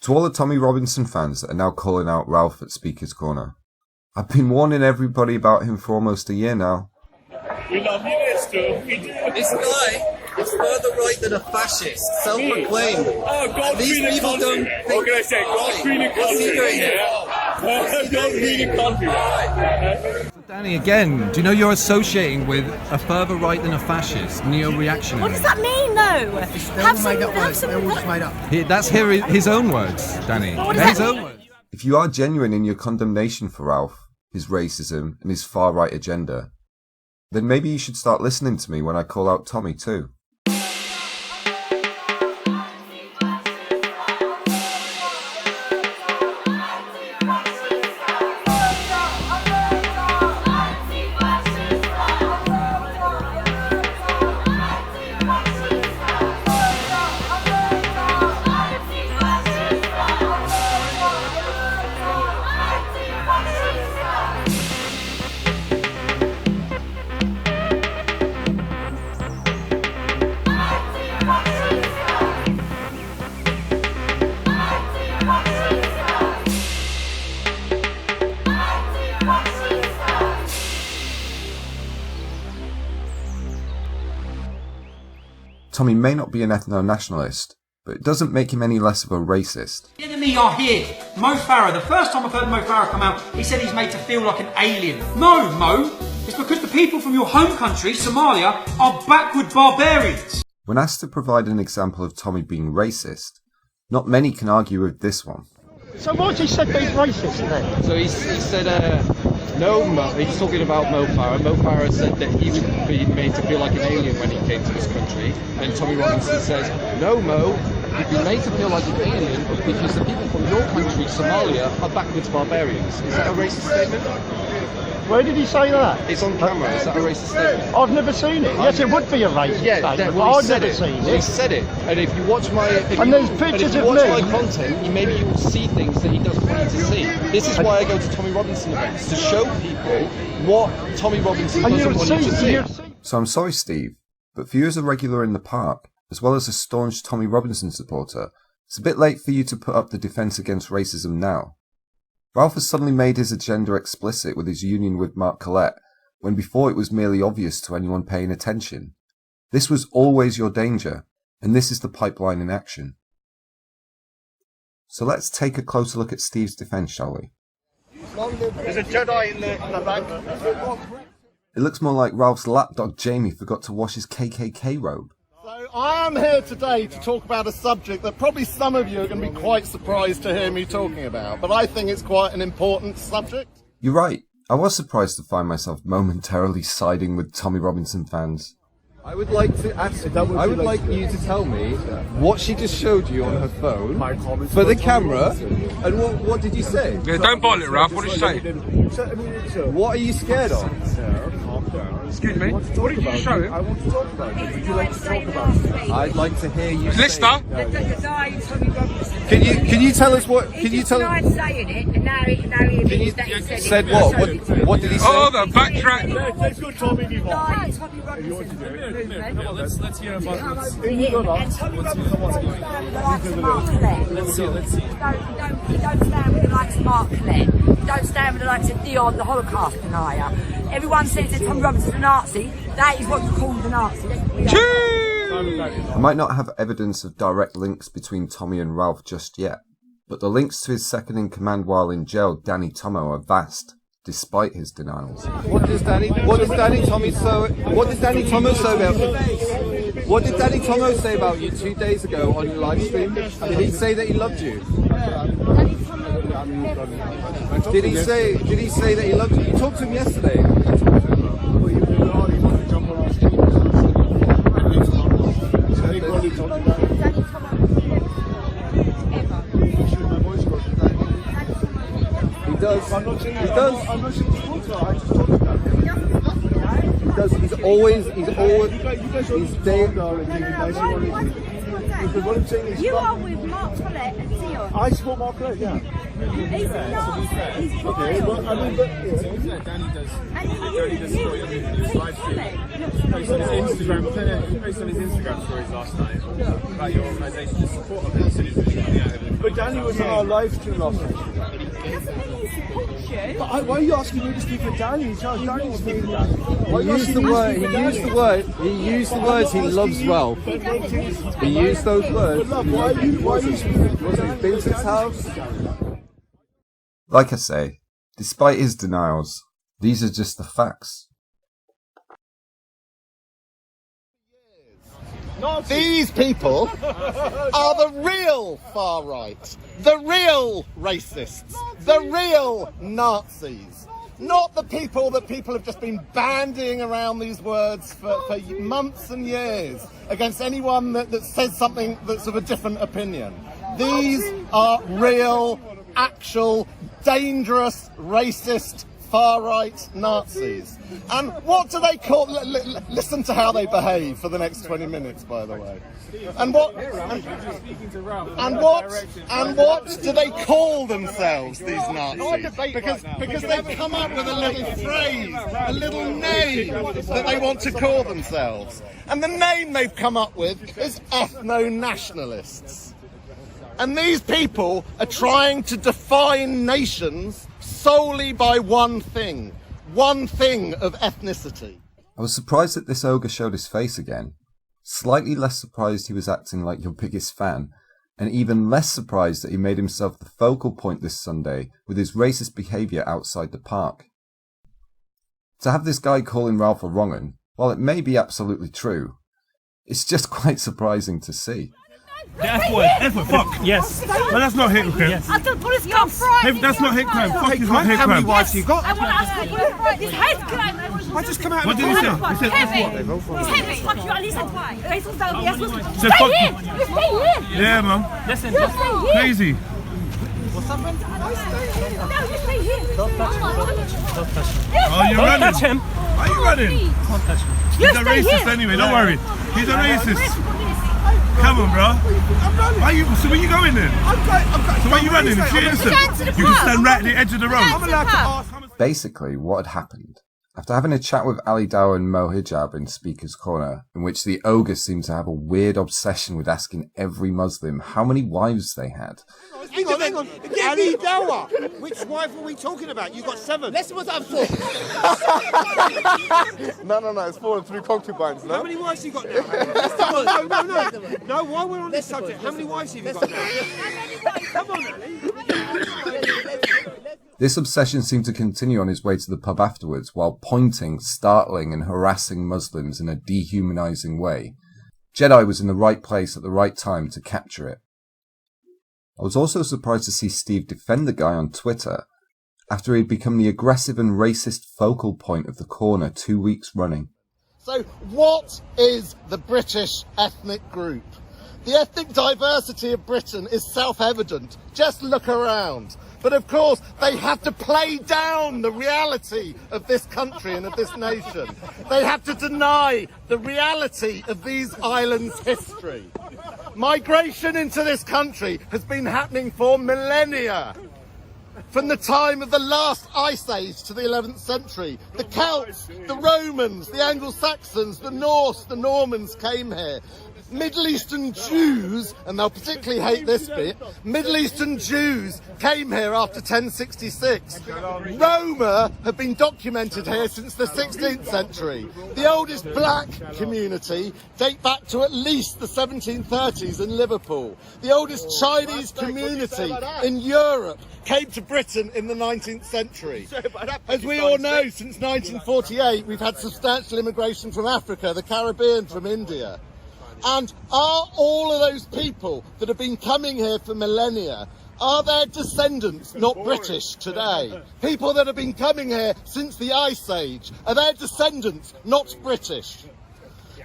To all the Tommy Robinson fans that are now calling out Ralph at Speaker's Corner, I've been warning everybody about him for almost a year now. We love you, Esther. This guy is further right than a fascist, self-proclaimed. Oh, God, these Queen and people country. don't think. What can I say? God, Queen and What's he country. doing here? God, Queen and country. Danny, again, do you know you're associating with a further right than a fascist, neo-reactionary? What does that mean, though? Have some. That's his own words, Danny. What does They're his that own mean? words. If you are genuine in your condemnation for Ralph, his racism, and his far-right agenda, then maybe you should start listening to me when I call out Tommy too. Tommy may not be an ethno-nationalist, but it doesn't make him any less of a racist. The enemy are here. Mo Farah, the first time I've heard Mo Farah come out, he said he's made to feel like an alien. No, Mo, it's because the people from your home country, Somalia, are backward barbarians. When asked to provide an example of Tommy being racist, not many can argue with this one. So why's he said that he's racist then? So he said, no, he's talking about Mo Farah. Mo Farah said that he would be made to feel like an alien when he came to this country. And Tommy Robinson says, no, Mo, you'd be made to feel like an alien because the people from your country, Somalia, are backwards barbarians. Is that a racist statement? Where did he say that? It's on camera. Is that a racist statement? I've never seen it. Yes, it would be a racist statement, well, but I've never seen it. He said it. And if you watch my my content, maybe you will see things that he doesn't want you to see. This is why I go to Tommy Robinson events, to show people what Tommy Robinson doesn't want you to see. So I'm sorry, Steve, but for you as a regular in the park, as well as a staunch Tommy Robinson supporter, it's a bit late for you to put up the defence against racism now. Ralph has suddenly made his agenda explicit with his union with Mark Collett, when before it was merely obvious to anyone paying attention. This was always your danger, and this is the pipeline in action. So let's take a closer look at Steve's defence, shall we? There's a Jedi in the back. It looks more like Ralph's lapdog Jamie forgot to wash his KKK robe. So I am here today to talk about a subject that probably some of you are going to be quite surprised to hear me talking about, but I think it's quite an important subject. You're right. I was surprised to find myself momentarily siding with Tommy Robinson fans. I would like to ask. I would like you to tell me what she just showed you on her phone for the camera, and what did you say? Yeah, don't bottle it, Ralph. What did you say? What are you scared of? Excuse me. What did you show him? I want to talk about it. Would you like to talk about it? I'd like to hear you. Lister. Can you tell us what? Can you tell? saying it, and now he Said what? What did he say? Oh, the backtrack. Let's go, Tommy. Let's hear about this. Let's see. You don't stand with the likes of Mark Collett. You don't stand with the likes of Dion, the Holocaust denier. Everyone says that Tommy Robinson's a Nazi. That is what you call the Nazi. I might not have evidence of direct links between Tommy and Ralph just yet, but the links to his second-in-command while in jail, Danny Tomo, are vast, despite his denials. What does Danny Tomo say about you 2 days ago on your live stream? Did he say that he loved you? Did he say that he loved you? You talked to him yesterday. He does. I'm not saying I just talked about it. He does. He's always. He's staying. You are with Mark Collett and Dion. I support Mark Collett, yeah. He's a Nazi. He's Okay, well, I mean, but, Danny does his live stream. He posted on his Instagram stories last night about your organisation, the support of it as soon as it was coming out over the But Danny was on our live stream last night. But why are you asking me to speak for Danny? Danny's speaking for Danny. He used the words he loves well. He used those words. But love, why are you speaking for Danny? Been to his house? Like I say, despite his denials, these are just the facts. These people are the real far right, the real racists, the real Nazis. Not the people that people have just been bandying around these words for months and years against anyone that says something that's of a different opinion. These are real, actual, dangerous, racist, far-right Nazis. And what do they call... listen to how they behave for the next 20 minutes, by the way. And what do they call themselves, these Nazis? Because they've come up with a little phrase, a little name that they want to call themselves. And the name they've come up with is Ethno-nationalists. And these people are trying to define nations solely by one thing of ethnicity. I was surprised that this ogre showed his face again, slightly less surprised he was acting like your biggest fan, and even less surprised that he made himself the focal point this Sunday with his racist behaviour outside the park. To have this guy calling Ralph a wrong'un, while it may be absolutely true, it's just quite surprising to see. The F word, fuck. Yes. But that's not hate crime. I thought police come Friday. That's not hate crime. Fuck is not hate crime. How many wives you got? I want to ask you, this hate crime. I just come out What did he say? He said It's heavy. Fuck you, at least that's why. Say Stay fuck here. you. You stay here. Yeah, man. Listen, you stay here. Crazy. What's happened? No, you stay here. Don't touch him. Don't touch him. You Oh, you're running. touch him. Why are you running? Don't touch him. He's a racist anyway, don't worry. He's a racist. Come on, bro. I'm running. Why you, so where you going then? I'm going. So why are you running? If you're innocent, you can stand right at the edge of the road. I'm allowed to ask. Basically, what had happened, after having a chat with Ali Dawah and Mo Hijab in Speaker's Corner, in which the ogre seemed to have a weird obsession with asking every Muslim how many wives they had. Hang on. Ali Dawah. Which wife are we talking about? You got 7. Listen what I'm saying. No, it's 4 and 3 concubines, no? How many wives you got now? No, while we're on this subject, how many wives have you got now? Come on, Ali. This obsession seemed to continue on his way to the pub afterwards, while pointing, startling and harassing Muslims in a dehumanizing way. Jedi was in the right place at the right time to capture it. I was also surprised to see Steve defend the guy on Twitter after he'd become the aggressive and racist focal point of the corner 2 weeks running. So what is the British ethnic group? The ethnic diversity of Britain is self-evident. Just look around. But of course, they have to play down the reality of this country and of this nation. They have to deny the reality of these islands' history. Migration into this country has been happening for millennia. From the time of the last ice age to the 11th century, the Celts, the Romans, the Anglo-Saxons, the Norse, the Normans came here. Middle Eastern Jews, and they'll particularly hate this bit, Middle Eastern Jews came here after 1066. Roma have been documented here since the 16th century. The oldest black community date back to at least the 1730s in Liverpool. The oldest Chinese community in Europe came to Britain in the 19th century. As we all know, since 1948, we've had substantial immigration from Africa, the Caribbean, from India. And are all of those people that have been coming here for millennia, are their descendants not British today? People that have been coming here since the Ice Age, are their descendants not British?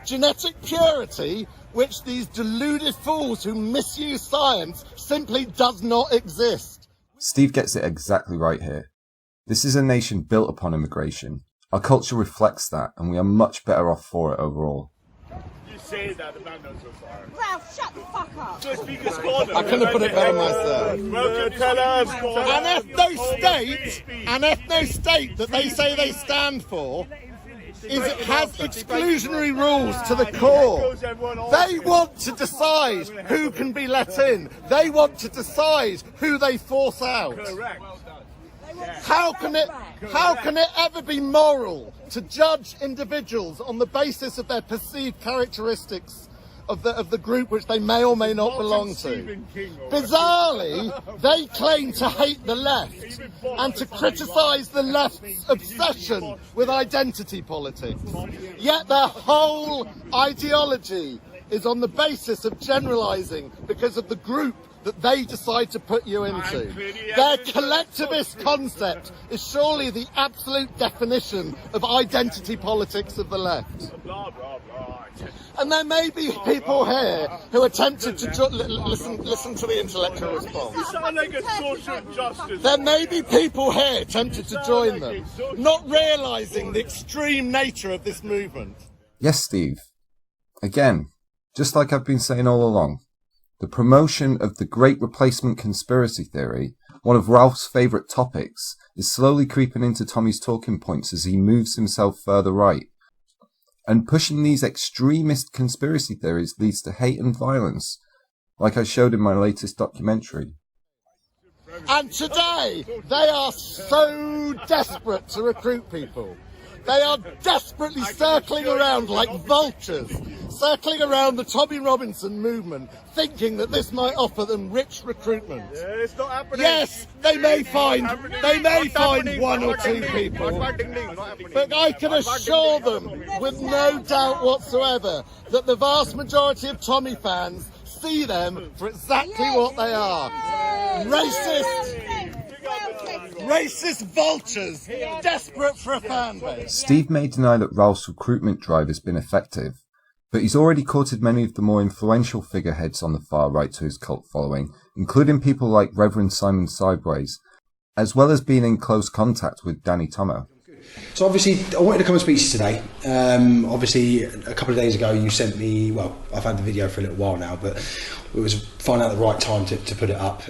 Genetic purity, which these deluded fools who misuse science, simply does not exist. Steve gets it exactly right here. This is a nation built upon immigration. Our culture reflects that, and we are much better off for it overall. Say that the man knows so far. Ralph, shut the fuck up. So Speaker's Corner. I couldn't have put it better myself. Welcome to Speaker's Corner. An ethno-state that they say they stand for is it has exclusionary rules to the core. They want to decide who can be let in. They want to decide who they force out. Correct. How can it ever be moral to judge individuals on the basis of their perceived characteristics of the group which they may or may not belong to? Bizarrely, they claim to hate the left and to criticise the left's obsession with identity politics. Yet their whole ideology is on the basis of generalising because of the group that they decide to put you into. Their collectivist concept is surely the absolute definition of identity politics of the left. And there may be people here who are tempted to listen to the intellectual response. You sound like a social justice. There may be people here tempted to join them, not realising the extreme nature of this movement. Yes, Steve. Again, just like I've been saying all along, the promotion of the Great Replacement conspiracy theory, one of Ralph's favourite topics, is slowly creeping into Tommy's talking points as he moves himself further right. And pushing these extremist conspiracy theories leads to hate and violence, like I showed in my latest documentary. And today, they are so desperate to recruit people. They are desperately circling around like vultures, circling around the Tommy Robinson movement, thinking that this might offer them rich recruitment. Yeah, it's not happening. Yes, they may find one or two people, but I can assure them with no doubt whatsoever that the vast majority of Tommy fans see them for exactly what they are. Racist vultures, desperate for a fan base. Steve may deny that Ralph's recruitment drive has been effective, but he's already courted many of the more influential figureheads on the far right to his cult following, including people like Reverend Simon Sideways, as well as being in close contact with Danny Tomo. So obviously, I wanted to come and speak to you today. Obviously, a couple of days ago you sent me, well, I've had the video for a little while now, but it was finding out the right time to put it up.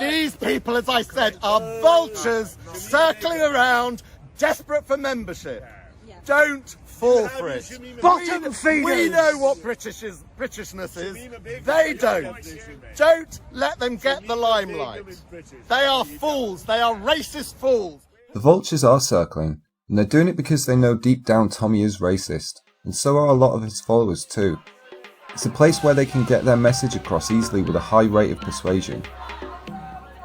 These people, as I said, are vultures circling around, desperate for membership. Don't fall for it. Bottom feeders. We know what Britishness is. They don't. Don't let them get the limelight. They are fools. They are racist fools. The vultures are circling, and they're doing it because they know deep down Tommy is racist, and so are a lot of his followers too. It's a place where they can get their message across easily with a high rate of persuasion.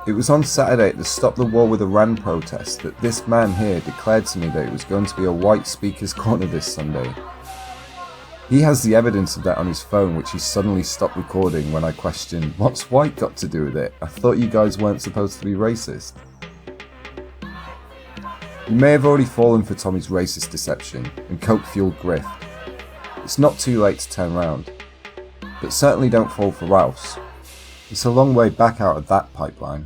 It was on Saturday at the Stop the War with Iran protest that this man here declared to me that it was going to be a white speaker's corner this Sunday. He has the evidence of that on his phone, which he suddenly stopped recording when I questioned, "What's white got to do with it? I thought you guys weren't supposed to be racist." You may have already fallen for Tommy's racist deception and coke-fueled grift. It's not too late to turn round. But certainly don't fall for Ralph's. It's a long way back out of that pipeline.